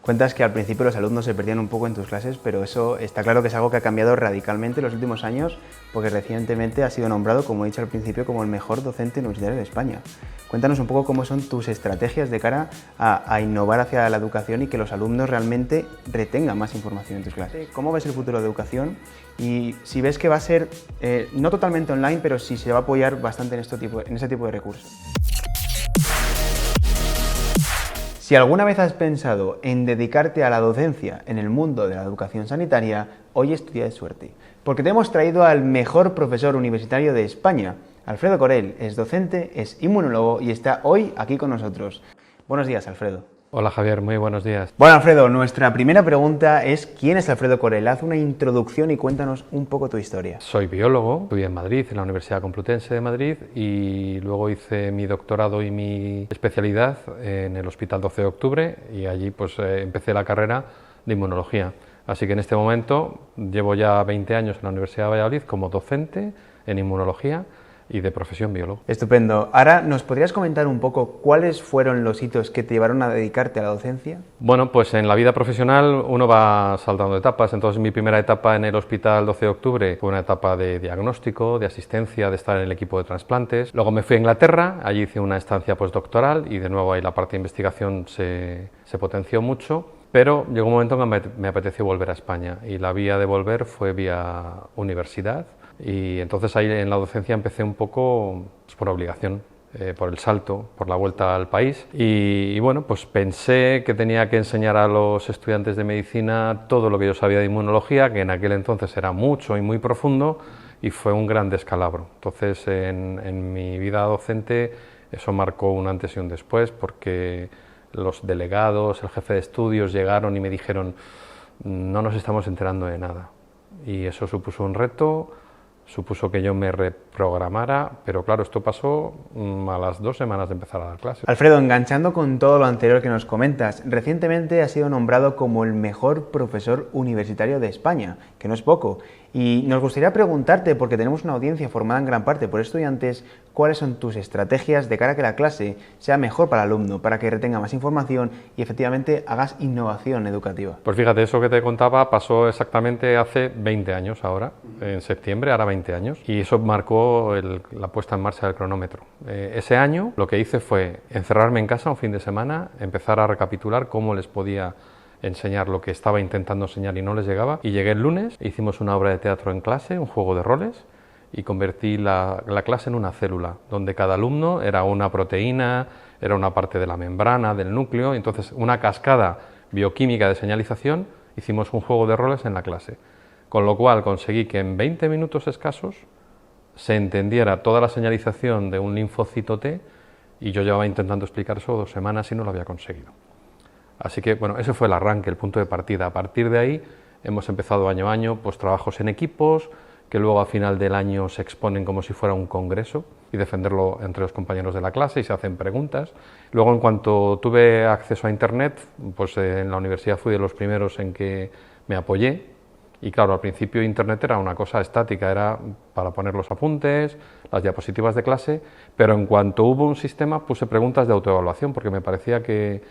Cuentas que al principio los alumnos se perdían un poco en tus clases, pero eso está claro que es algo que ha cambiado radicalmente en los últimos años, porque recientemente has sido nombrado, como he dicho al principio, como el mejor docente universitario de España. Cuéntanos un poco cómo son tus estrategias de cara a innovar hacia la educación y que los alumnos realmente retengan más información en tus clases. ¿Cómo ves el futuro de educación? Y si ves que va a ser, no totalmente online, pero sí se va a apoyar bastante en ese tipo de recursos. Si alguna vez has pensado en dedicarte a la docencia en el mundo de la educación sanitaria, hoy es tu día de suerte, porque te hemos traído al mejor profesor universitario de España. Alfredo Corell es docente, es inmunólogo y está hoy aquí con nosotros. Buenos días, Alfredo. Hola Javier, muy buenos días. Bueno, Alfredo, nuestra primera pregunta es ¿quién es Alfredo Corell? Haz una introducción y cuéntanos un poco tu historia. Soy biólogo, estudié en Madrid, en la Universidad Complutense de Madrid, y luego hice mi doctorado y mi especialidad en el Hospital 12 de Octubre, y allí pues empecé la carrera de inmunología. Así que en este momento llevo ya 20 años en la Universidad de Valladolid como docente en inmunología y de profesión biólogo. Estupendo. Ahora, ¿nos podrías comentar un poco cuáles fueron los hitos que te llevaron a dedicarte a la docencia? Bueno, pues en la vida profesional uno va saltando etapas. Entonces mi primera etapa en el Hospital 12 de Octubre fue una etapa de diagnóstico, de asistencia, de estar en el equipo de trasplantes. Luego me fui a Inglaterra, allí hice una estancia postdoctoral y de nuevo ahí la parte de investigación se potenció mucho. Pero llegó un momento en que me apeteció volver a España y la vía de volver fue vía universidad. Y entonces ahí en la docencia empecé un poco pues, por obligación, por el salto, por la vuelta al país. Y bueno, pues pensé que tenía que enseñar a los estudiantes de medicina todo lo que yo sabía de inmunología, que en aquel entonces era mucho y muy profundo, y fue un gran descalabro. Entonces en mi vida docente eso marcó un antes y un después, porque los delegados, el jefe de estudios llegaron y me dijeron no nos estamos enterando de nada. Y eso supuso un reto. Supuso que yo me reprogramara, pero claro, esto pasó a las 2 semanas de empezar a dar clases. Alfredo, enganchando con todo lo anterior que nos comentas, recientemente has sido nombrado como el mejor profesor universitario de España, que no es poco, y nos gustaría preguntarte, porque tenemos una audiencia formada en gran parte por estudiantes, cuáles son tus estrategias de cara a que la clase sea mejor para el alumno, para que retenga más información y efectivamente hagas innovación educativa. Pues fíjate, eso que te contaba pasó exactamente hace 20 años ahora, en septiembre, ahora 20 años, y eso marcó la puesta en marcha del cronómetro. Ese año lo que hice fue encerrarme en casa un fin de semana, empezar a recapitular cómo les podía enseñar lo que estaba intentando enseñar y no les llegaba, y llegué el lunes, hicimos una obra de teatro en clase, un juego de roles, y convertí la clase en una célula, donde cada alumno era una proteína, era una parte de la membrana, del núcleo, entonces una cascada bioquímica de señalización, hicimos un juego de roles en la clase, con lo cual conseguí que en 20 minutos escasos se entendiera toda la señalización de un linfocito T, y yo llevaba intentando explicar eso 2 semanas y no lo había conseguido. Así que, bueno, ese fue el arranque, el punto de partida. A partir de ahí hemos empezado año a año pues, trabajos en equipos, que luego a final del año se exponen como si fuera un congreso y defenderlo entre los compañeros de la clase y se hacen preguntas. Luego, en cuanto tuve acceso a Internet, pues en la universidad fui de los primeros en que me apoyé. Y claro, al principio Internet era una cosa estática, era para poner los apuntes, las diapositivas de clase, pero en cuanto hubo un sistema puse preguntas de autoevaluación porque me parecía que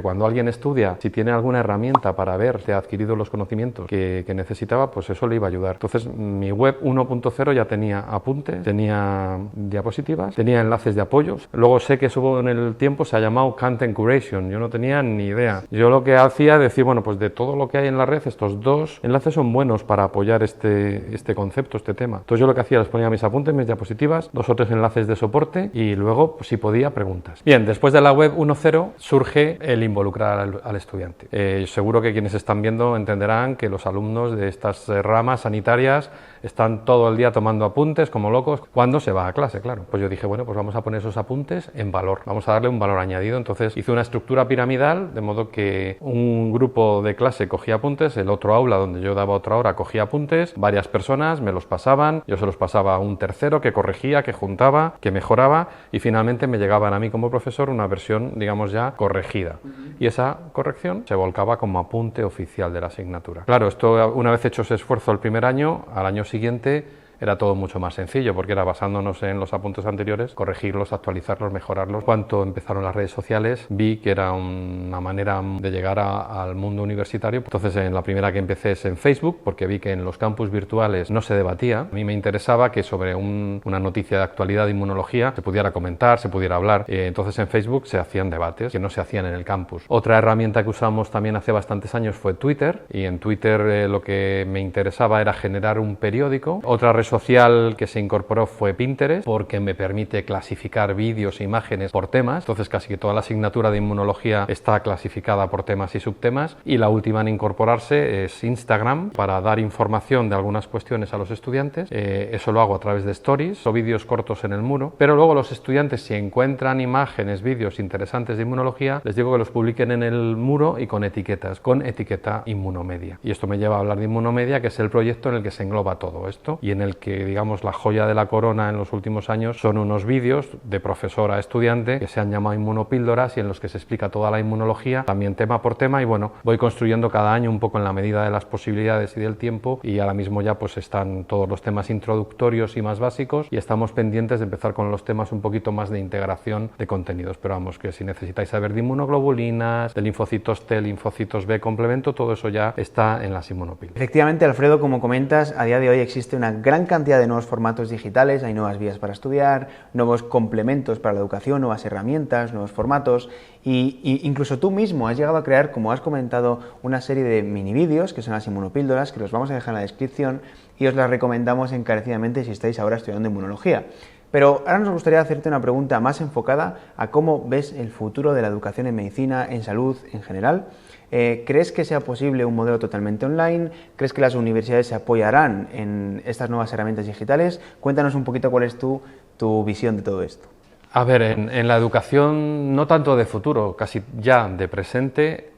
cuando alguien estudia, si tiene alguna herramienta para ver si ha adquirido los conocimientos que necesitaba, pues eso le iba a ayudar. Entonces mi web 1.0 ya tenía apuntes, tenía diapositivas, tenía enlaces de apoyos. Luego sé que eso en el tiempo se ha llamado Content Curation, yo no tenía ni idea. Yo lo que hacía es decir, bueno, pues de todo lo que hay en la red, estos 2 enlaces son buenos para apoyar este concepto, este tema. Entonces yo lo que hacía, les ponía mis apuntes, mis diapositivas, 2 o 3 enlaces de soporte y luego, pues, si podía, preguntas. Bien, después de la web 1.0 surge el involucrar al estudiante. Seguro que quienes están viendo entenderán que los alumnos de estas ramas sanitarias están todo el día tomando apuntes como locos cuando se va a clase, claro. Pues yo dije, bueno, pues vamos a poner esos apuntes en valor, vamos a darle un valor añadido. Entonces hice una estructura piramidal, de modo que un grupo de clase cogía apuntes, el otro aula donde yo daba otra hora cogía apuntes, varias personas me los pasaban, yo se los pasaba a un tercero que corregía, que juntaba, que mejoraba y finalmente me llegaban a mí como profesor una versión, digamos ya, corregida. Y esa corrección se volcaba como apunte oficial de la asignatura. Claro, esto una vez hecho ese esfuerzo el primer año, al año siguiente era todo mucho más sencillo, porque era basándonos en los apuntes anteriores, corregirlos, actualizarlos, mejorarlos. Cuando empezaron las redes sociales, vi que era una manera de llegar al mundo universitario. Entonces, en la primera que empecé es en Facebook, porque vi que en los campus virtuales no se debatía. A mí me interesaba que sobre una noticia de actualidad de inmunología se pudiera comentar, se pudiera hablar. Entonces, en Facebook se hacían debates que no se hacían en el campus. Otra herramienta que usamos también hace bastantes años fue Twitter, y en Twitter lo que me interesaba era generar un periódico. Otra red social que se incorporó fue Pinterest, porque me permite clasificar vídeos e imágenes por temas. Entonces, casi que toda la asignatura de inmunología está clasificada por temas y subtemas. Y la última en incorporarse es Instagram, para dar información de algunas cuestiones a los estudiantes. Eso lo hago a través de stories o vídeos cortos en el muro, pero luego los estudiantes, si encuentran imágenes, vídeos interesantes de inmunología, les digo que los publiquen en el muro y con etiquetas, con etiqueta Inmunomedia. Y esto me lleva a hablar de Inmunomedia, que es el proyecto en el que se engloba todo esto, y en el que, digamos, la joya de la corona en los últimos años son unos vídeos de profesor a estudiante que se han llamado Inmunopíldoras, y en los que se explica toda la inmunología, también tema por tema, y bueno, voy construyendo cada año un poco en la medida de las posibilidades y del tiempo, y ahora mismo ya pues están todos los temas introductorios y más básicos, y estamos pendientes de empezar con los temas un poquito más de integración de contenidos. Pero vamos, que si necesitáis saber de inmunoglobulinas, de linfocitos T, linfocitos B complemento, todo eso ya está en las inmunopíldoras. Efectivamente, Alfredo, como comentas, a día de hoy existe una gran cantidad de nuevos formatos digitales, hay nuevas vías para estudiar, nuevos complementos para la educación, nuevas herramientas, nuevos formatos, y incluso tú mismo has llegado a crear, como has comentado, una serie de mini vídeos que son las inmunopíldoras, que los vamos a dejar en la descripción y os las recomendamos encarecidamente si estáis ahora estudiando inmunología. Pero ahora nos gustaría hacerte una pregunta más enfocada a cómo ves el futuro de la educación en medicina, en salud en general. ¿Crees que sea posible un modelo totalmente online? ¿Crees que las universidades se apoyarán en estas nuevas herramientas digitales? Cuéntanos un poquito cuál es tu visión de todo esto. A ver, en la educación no tanto de futuro, casi ya de presente,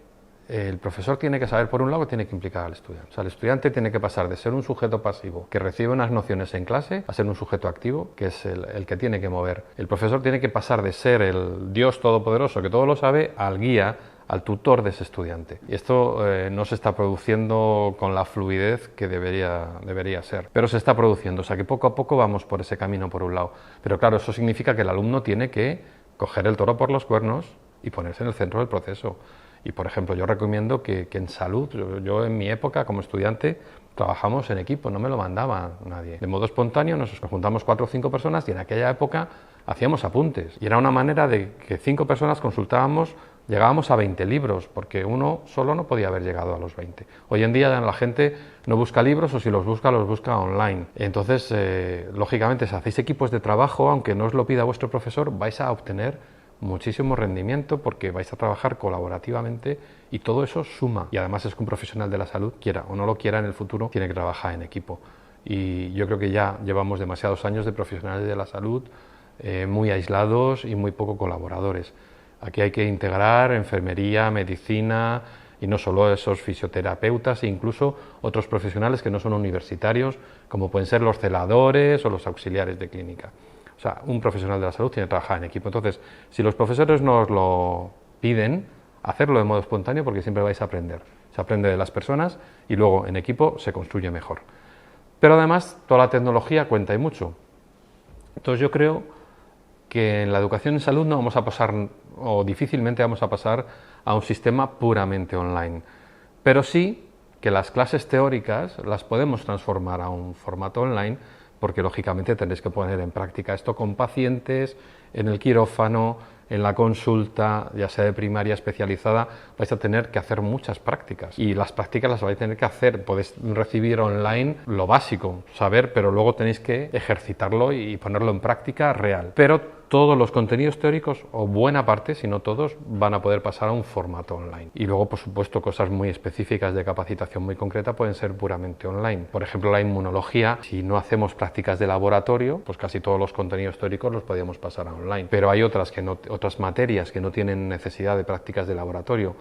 el profesor tiene que saber, por un lado, que tiene que implicar al estudiante. O sea, el estudiante tiene que pasar de ser un sujeto pasivo que recibe unas nociones en clase a ser un sujeto activo, que es el que tiene que mover. El profesor tiene que pasar de ser el Dios todopoderoso que todo lo sabe al guía, al tutor de ese estudiante. Y esto no se está produciendo con la fluidez que debería ser, pero se está produciendo. O sea, que poco a poco vamos por ese camino, por un lado. Pero claro, eso significa que el alumno tiene que coger el toro por los cuernos y ponerse en el centro del proceso. Y, por ejemplo, yo recomiendo que en salud, yo en mi época como estudiante trabajamos en equipo, no me lo mandaba nadie. De modo espontáneo nos juntamos 4 o 5 personas y en aquella época hacíamos apuntes. Y era una manera de que 5 personas consultábamos, llegábamos a 20 libros, porque uno solo no podía haber llegado a los 20. Hoy en día la gente no busca libros, o si los busca online. Entonces, lógicamente, si hacéis equipos de trabajo, aunque no os lo pida vuestro profesor, vais a obtener muchísimo rendimiento, porque vais a trabajar colaborativamente y todo eso suma. Y además es que un profesional de la salud, quiera o no lo quiera, en el futuro tiene que trabajar en equipo. Y yo creo que ya llevamos demasiados años de profesionales de la salud muy aislados y muy poco colaboradores. Aquí hay que integrar enfermería, medicina, y no solo esos fisioterapeutas, e incluso otros profesionales que no son universitarios, como pueden ser los celadores o los auxiliares de clínica. O sea, un profesional de la salud tiene que trabajar en equipo. Entonces, si los profesores nos lo piden, hacerlo de modo espontáneo, porque siempre vais a aprender. Se aprende de las personas y luego en equipo se construye mejor. Pero además, toda la tecnología cuenta y mucho. Entonces, yo creo que en la educación en salud no vamos a pasar, o difícilmente vamos a pasar, a un sistema puramente online. Pero sí que las clases teóricas las podemos transformar a un formato online, porque lógicamente tendréis que poner en práctica esto con pacientes, en el quirófano, en la consulta, ya sea de primaria especializada, vais a tener que hacer muchas prácticas. Y las prácticas las vais a tener que hacer, podéis recibir online lo básico, saber, pero luego tenéis que ejercitarlo y ponerlo en práctica real. Pero todos los contenidos teóricos, o buena parte, si no todos, van a poder pasar a un formato online. Y luego, por supuesto, cosas muy específicas de capacitación muy concreta pueden ser puramente online. Por ejemplo, la inmunología, si no hacemos prácticas de laboratorio, pues casi todos los contenidos teóricos los podríamos pasar a online. Pero hay otras materias que no tienen necesidad de prácticas de laboratorio,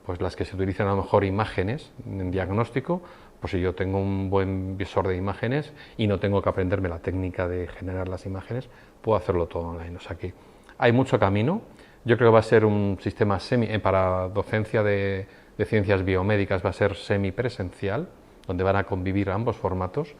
pues las que se utilizan a lo mejor imágenes en diagnóstico. Pues si yo tengo un buen visor de imágenes y no tengo que aprenderme la técnica de generar las imágenes, puedo hacerlo todo online. O sea que hay mucho camino. Yo creo que va a ser un sistema para docencia de ciencias biomédicas, va a ser semipresencial, donde van a convivir ambos formatos,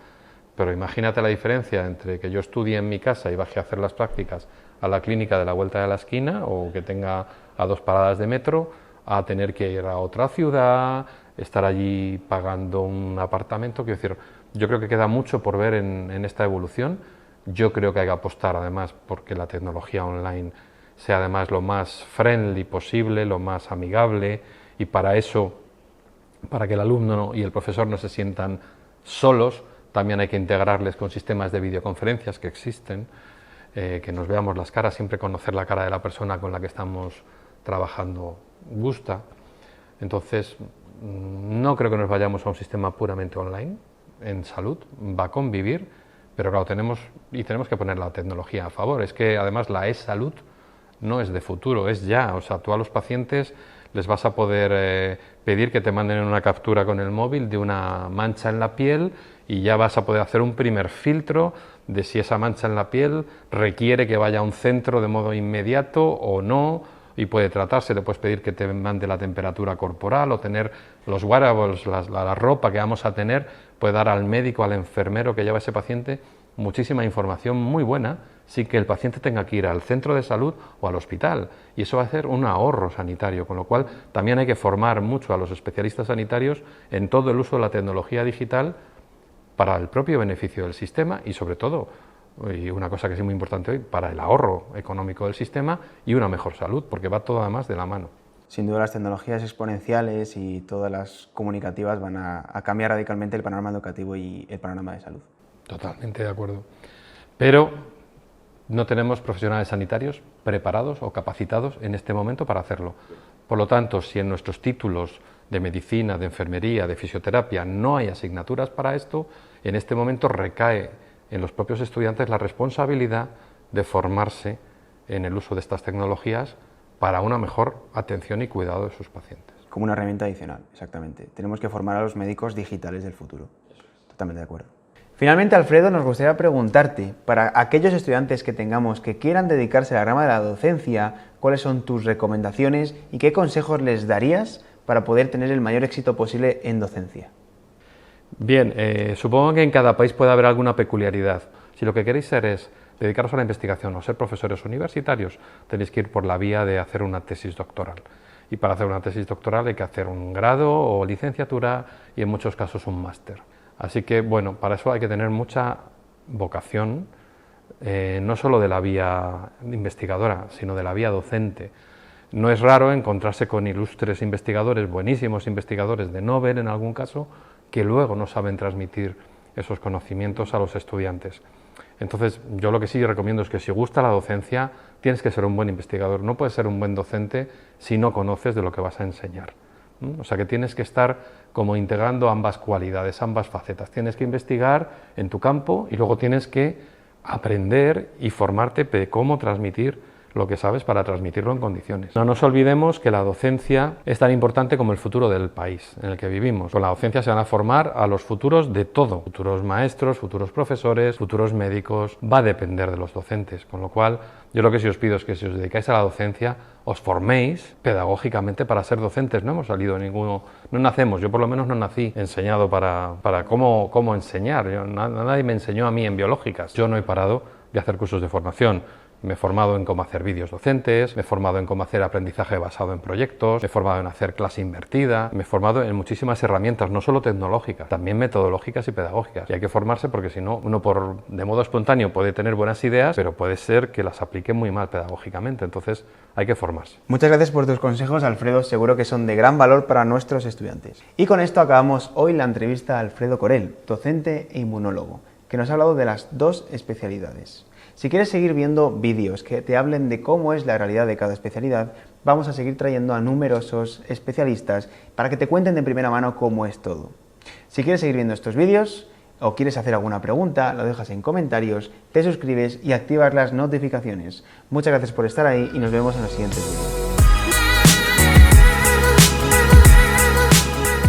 pero imagínate la diferencia entre que yo estudie en mi casa y baje a hacer las prácticas a la clínica de la vuelta de la esquina, o que tenga a 2 paradas de metro, a tener que ir a otra ciudad, estar allí pagando un apartamento. Quiero decir, yo creo que queda mucho por ver en esta evolución. Yo creo que hay que apostar además porque la tecnología online sea además lo más friendly posible, lo más amigable, y para eso, para que el alumno y el profesor no se sientan solos, también hay que integrarles con sistemas de videoconferencias que existen, que nos veamos las caras. Siempre conocer la cara de la persona con la que estamos trabajando gusta. Entonces, no creo que nos vayamos a un sistema puramente online en salud, va a convivir, pero claro, tenemos que poner la tecnología a favor. Es que además la e-salud no es de futuro, es ya. O sea, tú a los pacientes les vas a poder pedir que te manden una captura con el móvil de una mancha en la piel, y ya vas a poder hacer un primer filtro de si esa mancha en la piel requiere que vaya a un centro de modo inmediato o no, y puede tratarse. Le puedes pedir que te mande la temperatura corporal, o tener los wearables, la ropa que vamos a tener, puede dar al médico, al enfermero que lleva a ese paciente muchísima información muy buena, sin que el paciente tenga que ir al centro de salud o al hospital, y eso va a hacer un ahorro sanitario, con lo cual también hay que formar mucho a los especialistas sanitarios en todo el uso de la tecnología digital para el propio beneficio del sistema, y sobre todo, y una cosa que es muy importante hoy, para el ahorro económico del sistema y una mejor salud, porque va todo además de la mano. Sin duda las tecnologías exponenciales y todas las comunicativas van a cambiar radicalmente el panorama educativo y el panorama de salud. Totalmente de acuerdo. Pero no tenemos profesionales sanitarios preparados o capacitados en este momento para hacerlo. Por lo tanto, si en nuestros títulos de medicina, de enfermería, de fisioterapia no hay asignaturas para esto, en este momento recae en los propios estudiantes la responsabilidad de formarse en el uso de estas tecnologías para una mejor atención y cuidado de sus pacientes. Como una herramienta adicional, exactamente. Tenemos que formar a los médicos digitales del futuro. Totalmente de acuerdo. Finalmente, Alfredo, nos gustaría preguntarte, para aquellos estudiantes que tengamos que quieran dedicarse a la rama de la docencia, ¿cuáles son tus recomendaciones y qué consejos les darías para poder tener el mayor éxito posible en docencia? Bien, supongo que en cada país puede haber alguna peculiaridad. Si lo que queréis ser es dedicaros a la investigación o ser profesores universitarios, tenéis que ir por la vía de hacer una tesis doctoral. Y para hacer una tesis doctoral hay que hacer un grado o licenciatura, y en muchos casos un máster. Así que, bueno, para eso hay que tener mucha vocación, no solo de la vía investigadora, sino de la vía docente. No es raro encontrarse con ilustres investigadores, buenísimos investigadores de Nobel en algún caso, que luego no saben transmitir esos conocimientos a los estudiantes. Entonces, yo lo que sí recomiendo es que si gusta la docencia, tienes que ser un buen investigador. No puedes ser un buen docente si no conoces de lo que vas a enseñar. O sea que tienes que estar como integrando ambas cualidades, ambas facetas. Tienes que investigar en tu campo y luego tienes que aprender y formarte de cómo transmitir lo que sabes para transmitirlo en condiciones. No nos olvidemos que la docencia es tan importante como el futuro del país en el que vivimos. Con la docencia se van a formar a los futuros de todo, futuros maestros, futuros profesores, futuros médicos. Va a depender de los docentes, con lo cual yo lo que sí os pido es que si os dedicáis a la docencia os forméis pedagógicamente para ser docentes. No hemos salido ninguno, no nacemos, yo por lo menos no nací enseñado para cómo enseñar. Nadie me enseñó a mí en biológicas. Yo no he parado de hacer cursos de formación. Me he formado en cómo hacer vídeos docentes, me he formado en cómo hacer aprendizaje basado en proyectos, me he formado en hacer clase invertida, me he formado en muchísimas herramientas, no solo tecnológicas, también metodológicas y pedagógicas. Y hay que formarse porque si no, uno de modo espontáneo puede tener buenas ideas, pero puede ser que las aplique muy mal pedagógicamente, entonces hay que formarse. Muchas gracias por tus consejos, Alfredo, seguro que son de gran valor para nuestros estudiantes. Y con esto acabamos hoy la entrevista a Alfredo Corel, docente e inmunólogo, que nos ha hablado de las 2 especialidades. Si quieres seguir viendo vídeos que te hablen de cómo es la realidad de cada especialidad, vamos a seguir trayendo a numerosos especialistas para que te cuenten de primera mano cómo es todo. Si quieres seguir viendo estos vídeos o quieres hacer alguna pregunta, lo dejas en comentarios, te suscribes y activas las notificaciones. Muchas gracias por estar ahí y nos vemos en los siguientes vídeos.